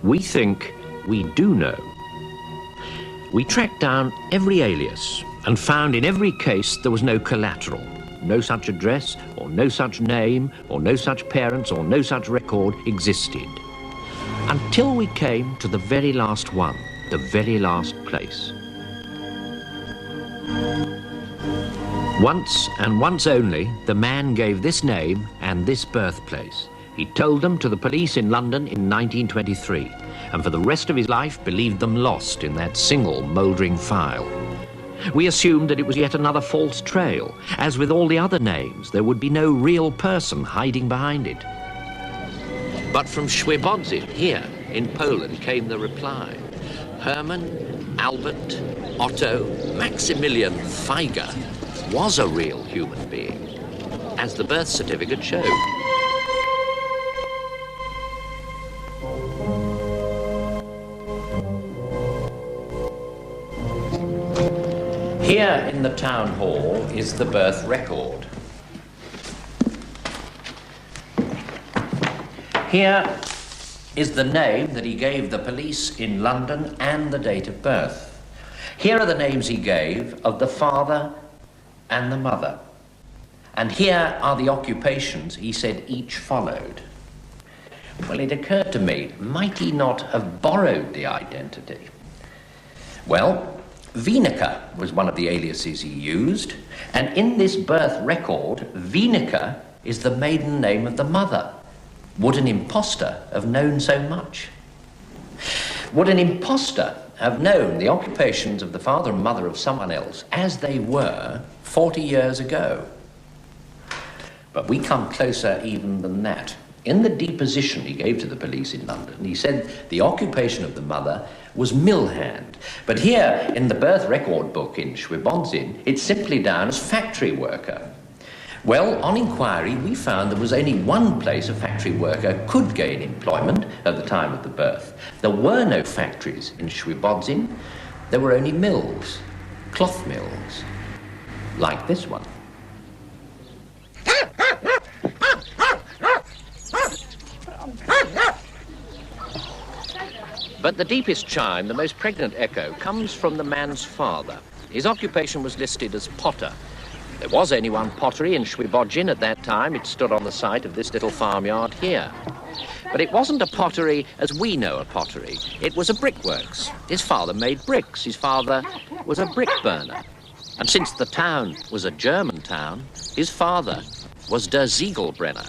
We think we do know. We tracked down every alias and found in every case there was no collateral, no such address or no such name or no such parents or no such record existed. Until we came to the very last one, the very last place. Once and once only, the man gave this name and this birthplace. He told them to the police in London in 1923, and for the rest of his life believed them lost in that single mouldering file. We assumed that it was yet another false trail. As with all the other names, there would be no real person hiding behind it. But from Świebodzin, here in Poland, came the reply. Herman, Albert, Otto, Maximilian Feige was a real human being, as the birth certificate showed. Here in the town hall is the birth record. Here is the name that he gave the police in London and the date of birth. Here are the names he gave of the father and the mother. And here are the occupations he said each followed. Well, it occurred to me, might he not have borrowed the identity? Well, Wienerker was one of the aliases he used, and in this birth record, Wienerker is the maiden name of the mother. Would an imposter have known so much? Would an imposter have known the occupations of the father and mother of someone else as they were 40 years ago? But we come closer even than that. In the deposition he gave to the police in London, he said the occupation of the mother was mill hand. But here in the birth record book in Świebodzin, it's simply down as factory worker. Well, on inquiry, we found there was only one place a factory worker could gain employment at the time of the birth. There were no factories in Świebodzin. There were only mills, cloth mills, like this one. But the deepest chime, the most pregnant echo, comes from the man's father. His occupation was listed as potter. There was only one pottery in Świebodzin at that time. It stood on the site of this little farmyard here. But it wasn't a pottery as we know a pottery. It was a brickworks. His father made bricks. His father was a brick burner. And since the town was a German town, his father was der Ziegelbrenner.